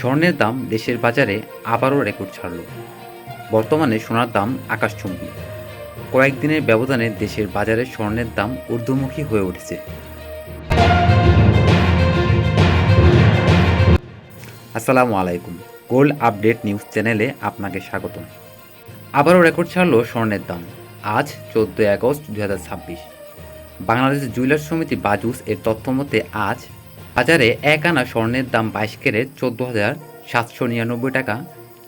স্বর্ণের দাম দেশের বাজারে আবারও রেকর্ড ছাড়ল। বর্তমানে সোনার দাম আকাশচুম্বী। কয়েকদিনের ব্যবধানে দেশের বাজারে স্বর্ণের দাম ঊর্ধ্বমুখী হয়ে উঠেছে। আসসালামু আলাইকুম, গোল্ড আপডেট নিউজ চ্যানেলে আপনাকে স্বাগতম। আবারও রেকর্ড ছাড়ল স্বর্ণের দাম। আজ 14 আগস্ট 2026। বাংলাদেশ জুয়েলার্স সমিতি বাজুস এর তথ্য মতে আজ বাজারে এক আনা স্বর্ণের দাম 22 ক্যারেট 14,799 টাকা,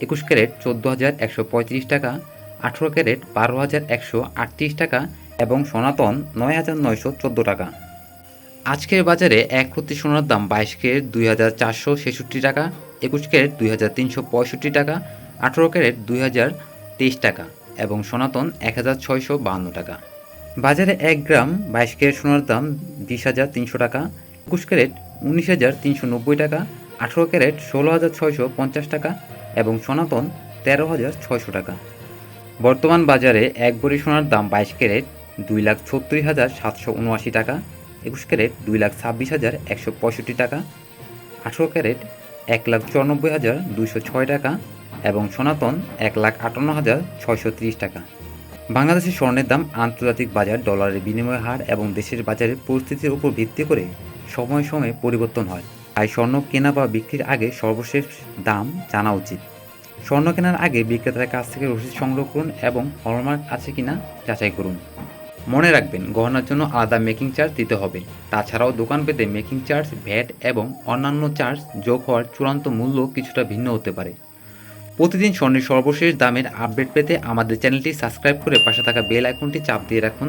21 ক্যারেট 14,135 টাকা, 18 ক্যারেট 12,138 টাকা এবং সনাতন 9,914 টাকা। আজকের বাজারে এক প্রতি সোনার দাম 22 ক্যারেট 2,466 টাকা, 21 ক্যারেট 2,365 টাকা, 18 ক্যারেট 2,023 টাকা এবং সনাতন 1,652 টাকা। বাজারে 1 গ্রাম 22 ক্যারেট সোনার দাম 20,300 টাকা, 21 ক্যারেট 19,390 টাকা, 18 ক্যারেট 16,650 টাকা এবং সনাতন 13,600 টাকা। বর্তমান বাজারে এক ভরি সোনার দাম 22 ক্যারেট 2,76,779 টাকা, 21 ক্যারেট 2,26,165 টাকা, 18 ক্যারেট 1,94,206 টাকা এবং সনাতন 1,58,630 টাকা। বাংলাদেশের স্বর্ণের দাম আন্তর্জাতিক বাজার, ডলারের বিনিময় হার এবং দেশের বাজারের পরিস্থিতির উপর ভিত্তি করে সময়ে সময়ে পরিবর্তন হয়। তাই স্বর্ণ কেনা বা বিক্রির আগে সর্বশেষ দাম জানা উচিত। স্বর্ণ কেনার আগে বিক্রেতার কাছ থেকে রসিদ সংগ্রহ করুন এবং হলমার্ক আছে কিনা যাচাই করুন। মনে রাখবেন, গহনার জন্য আলাদা মেকিং চার্জ দিতে হবে। তাছাড়াও দোকান পেতে মেকিং চার্জ, ভ্যাট এবং অন্যান্য চার্জ যোগ হওয়ার চূড়ান্ত মূল্য কিছুটা ভিন্ন হতে পারে। প্রতিদিন স্বর্ণের সর্বশেষ দামের আপডেট পেতে আমাদের চ্যানেলটি সাবস্ক্রাইব করে পাশে থাকা বেল আইকনটি চাপ দিয়ে রাখুন।